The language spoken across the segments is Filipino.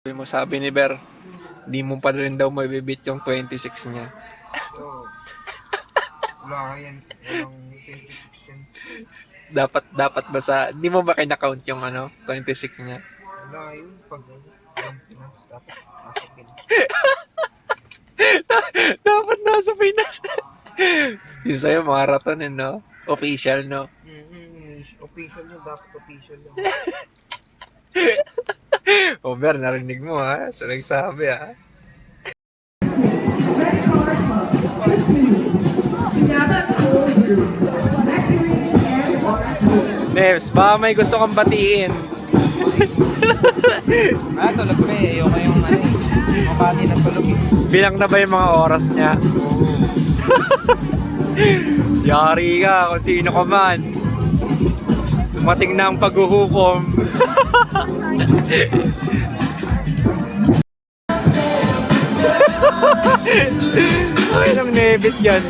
Sabi ni Ber, di mo pa rin daw mabibit yung 26 niya. Oo. Wala ka yan. Walang 2016. Dapat ba di mo ba kinakount yung 26 niya? Wala yun. Pag walang Pinas, dapat nasa Pinas. Dapat nasa Pinas. Yung sa'yo, marathon no? Official, no? Official yun. Dapat official yun. O Ber, narinig mo ha? So nagsabi ha? Neves, baka may gusto kang batiin. Tulog pa eh. Ayoko yung mabati na tulog eh. Bilang na ba yung mga oras niya? Yari ka kung sino ka man. Dumating na ang paghuhukom. Ay, nang nebit yan.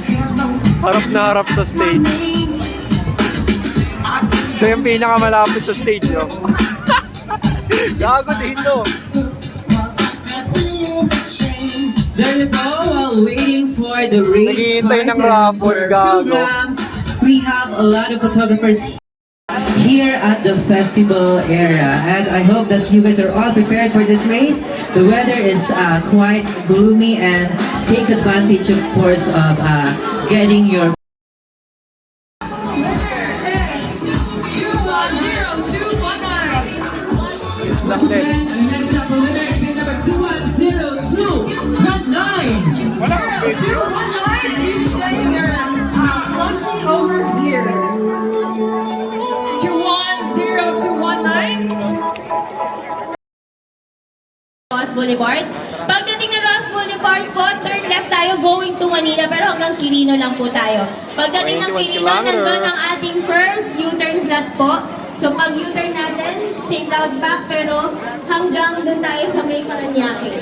Harap na harap sa stage. Ito yung pinakamalapit sa stage, no? Gago dito. There you go, while waiting for the race Naghihintay ng start rapor, gago. program, we have a lot of photographers here at the festival area, and I hope that you guys are all prepared for this race. The weather is quite gloomy, and take advantage, of course, of getting your Next next up, the winner is pin number 210219. He's playing over here. 210-219. Ross Boulevard. Pagdating ng Ross Boulevard po, turn left tayo going to Manila, pero hanggang Quirino lang po tayo. Pagdating ng 21 Quirino, nandun ang ating first U-turn slot po. So pag U-turn natin, same route back, pero hanggang dun tayo sa may Paranaque.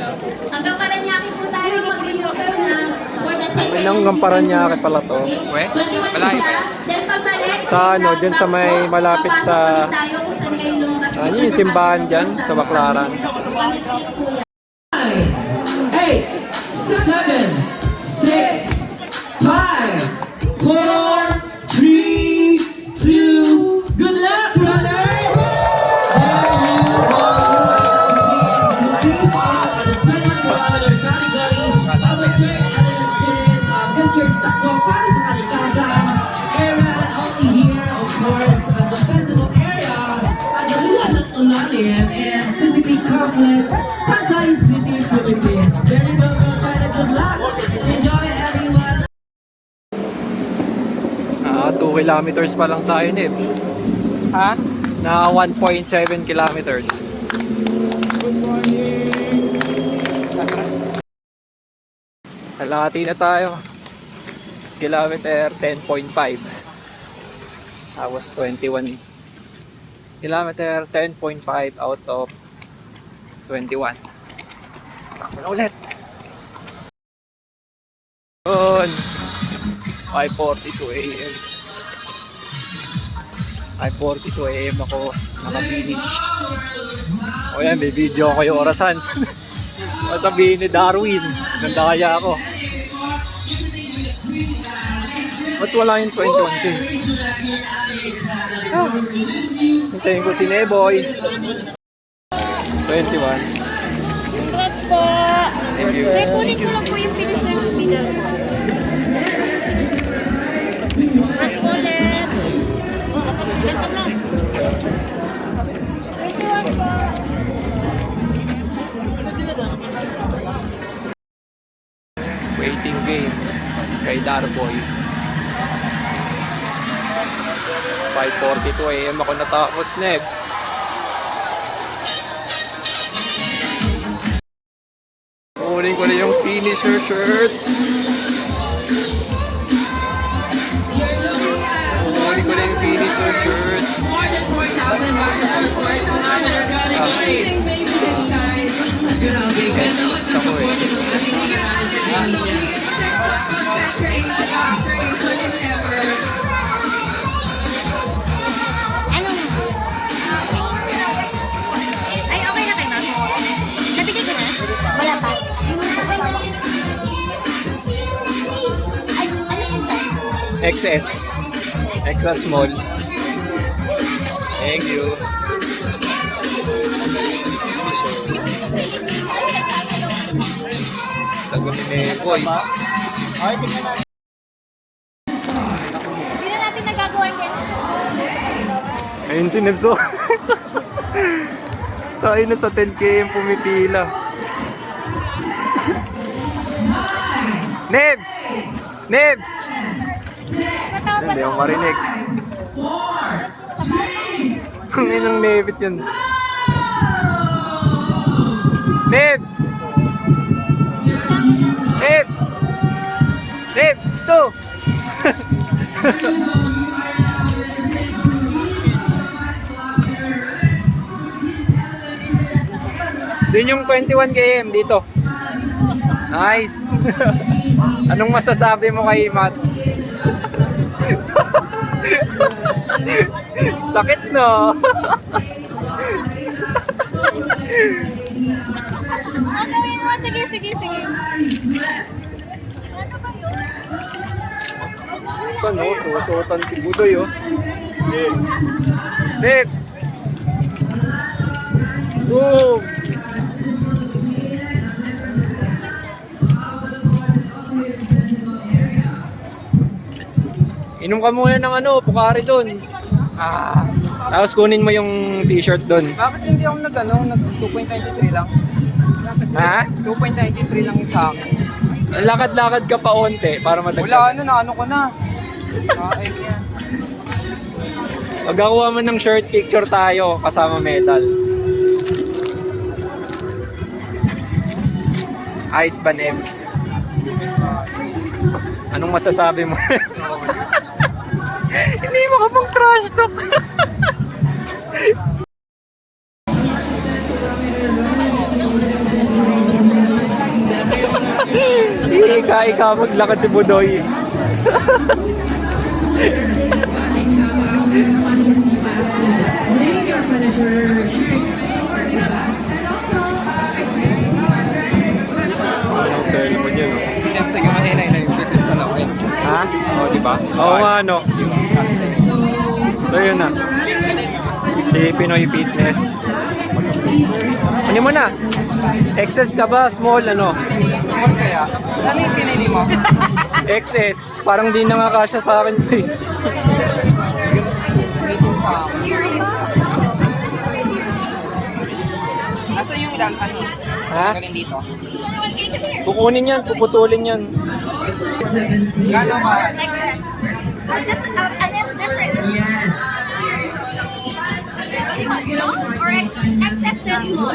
Hanggang Paranaque po tayo mag-U-turn na for the second. Hanggang Paranaque pala to. We? 21 Malayo siya. Then pagbalik, Sa ano, dyan sa may malapit sa- tayo kung saan kayo lumabas. Saan yung simbahan dyan? Sa Baclaran. Connect Street po yan. 8, 7, 6, 5, 4, 3, 2, good luck, brothers! There you go. Please, the 21 category, public turn attendance series of this year's Takbo para sa Kalikasan era, and only here, of course, at the festival area, at the Luan at Olalim and CCP Complex, Pasay City, Philippines. There you go, brother. Good luck. Enjoy, everyone. 2 kilometers pa lang tayo, Nebs. Ha? Na 1.7 kilometers. Kalahati na tayo. Kilometer 10.5. Tapos 21. Kilometer 10.5 out of 21. Takbo na ulit. Yun. 5:42 AM. 5:42 AM ako nakafinish. O yan, may video ako yung orasan. Sabihin ni Darwin, nandaya ako. Ba't wala yung 21K? Hintayin ko si Neboy. 21. Congrats po! Thank you. Sir, kunin ko lang po yung finisher's medal. Congrats po ulit! Ito na. 21 po! Waiting game kay Darboy. 5:42 AM ako natapos, Nebs. Kunin ko na yung finisher shirt. Kunin ko na yung finisher shirt. More than 4,000 markers, of course, in another category. Grabe, ganda naman sa support ito sa Ano na? Ay, okay na kayo, ma'am. XS. Extra small. Thank you. Tagal ni Boy. Hindi na natin nagagawa yan. Ayun si Nebso. Tayo na sa 10km pumipila. Nebs! Nebs! Hindi ako marinig. Kung inang nebit yun. Nebs! Nebs! Nebs! Ito! Dun yung 21 km dito. Nice. Anong masasabi mo kay Matt? Sakit no. Ano yun mo? Sige, sige, sige. Ano ba yun? Ano, susuotan si Budoy oh. Next. Boom. Inom ka muna ng ano, Pocari doon. Tapos kunin mo yung t-shirt doon. Bakit hindi ako nag 2.93 lang? Ha? 2.93 lang yung sa akin. Lakad-lakad ka pa onte para madagdag. Wala ano, naano ko na. Ay, yan. Pagkakuha mo ng shirt, picture tayo kasama medal. Ice ba, Nebs? Anong masasabi mo, Nebs? Hindi mo ka pang trash talk. Ika maglakad si Budoy. Anong sa'yo mo dyan? Next time yung kanina yung fitness na lang. Ha? O, di ba? Oo nga, no. So yun na. Si Pinoy Fitness. Ano mo na? XS ka ba? Small ano? Small kaya. Ano yung pinili mo? XS. Parang di na nga kasya sa akin to eh. Asa yung ilang ano? Ha? Galing dito. Kukunin yan, puputulin yan. Gano'n ka? XS. Or just an inch difference. Yes. Or XS is small.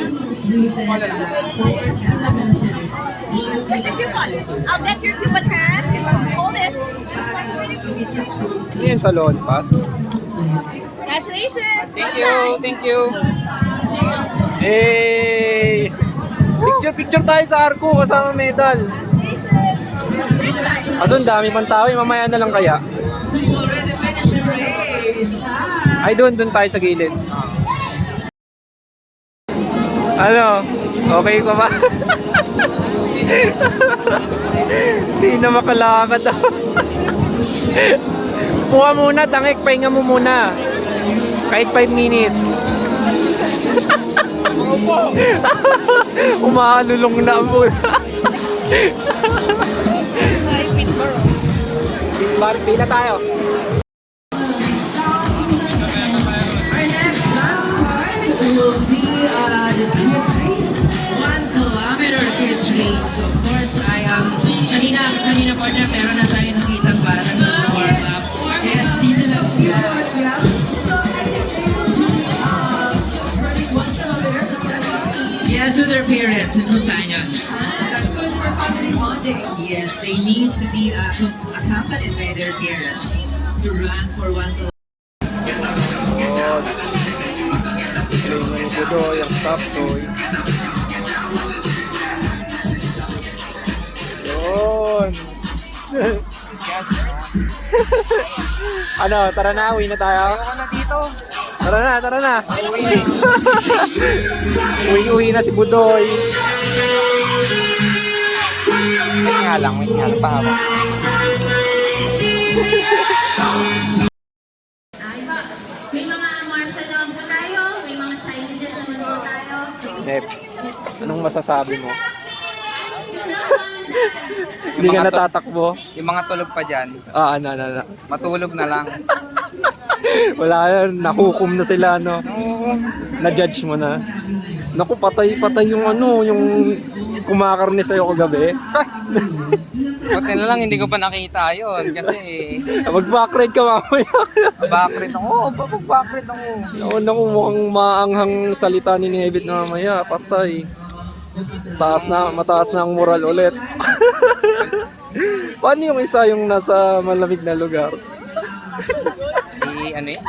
Where's your coupon? I'll get your coupon hand. Hold this. Yan sa loan pass. Congratulations. Thank you, thank you. Hey! Picture tayo sa Arco kasama medal. Kaso ang dami pang tao, mamaya na lang kaya. Ay, doon tayo sa gilid. Ano? Okay ka ba? Hindi na makalakad ako. Puha muna, tangik, pahinga mo muna. Kahit 5 minutes. Umahalulong na muna. Pila tayo. Our next last start will be the kids race, 1 kilometer kids race. Of course, kanina partner, pero na tayo nakita parang warm up. Yes, dito lang. So I think they will be just running 1 kilometer together. Yes, with their parents and companions. Good for family bonding. Yes, they need to be accompanied by their parents to run for 1 kilometer. Yung Budoy, yung top toy. Yun. Ano, tara na, uwi na tayo. Ako na dito. Tara na. Uwi na si Budoy. Wait nga lang, pahaba. Neps, anong masasabi mo? Hindi ka natatakbo? Yung mga tulog pa dyan, Ano. matulog na lang. Wala yan, nakukum na sila, no? Oo. Na-judge mo na. Naku, patay yung yung kumakarne sa'yo kagabi. Buti na lang, hindi ko pa nakita yun. Kasi, Mag-backride ka mamaya. backread ako. Backread ako. Naku, mukhang maanghang salita ni Nebit na mamaya. Patay. Mataas na ang moral ulit. Paano yung isa yung nasa malamig na lugar? Ano yan?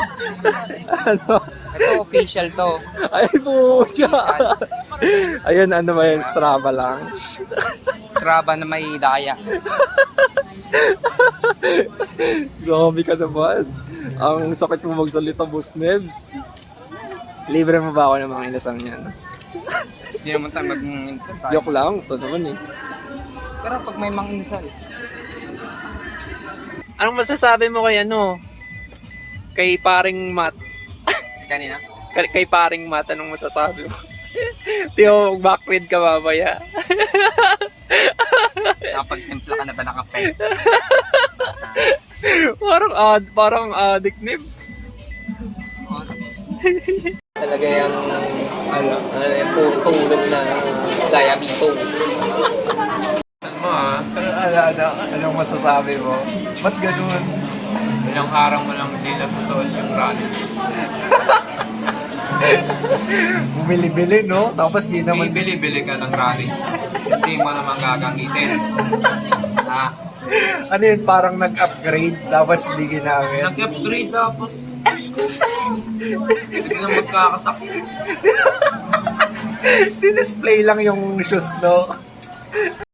Ano? Ito, official to. Ay po siya. Ayun, ano ba yun? Strava lang. Strava na may daya. Zombie ka naman. Ang sakit mo magsalita, Boss Nebs. Libre mo ba ako ng mga inasang niyan? Hindi naman tayo mag-insal tayo. Joke lang, ito naman eh. Pero pag may mga insal, Anong masasabi mo kay Kay paring Matt? kanina. Kay paring Matt, anong masasabi mo? Tiyo, backward ka babaya. Nakapag-templa ka na ba nakape? Parang addict Nebs. Talaga yung puro tulog na diabito. Anong masasabi mo? Ba't ganun? Ilang araw mo lang hindi natutuon yung running. Bumili-bili, no? Tapos di naman... Bili-bili ka ng running. Hindi mo naman gagamitin. Ha? Ano yun? Parang nag-upgrade, tapos di ginamit. Nag-upgrade tapos hindi na magkakasakit. Dinisplay lang yung shoes, no?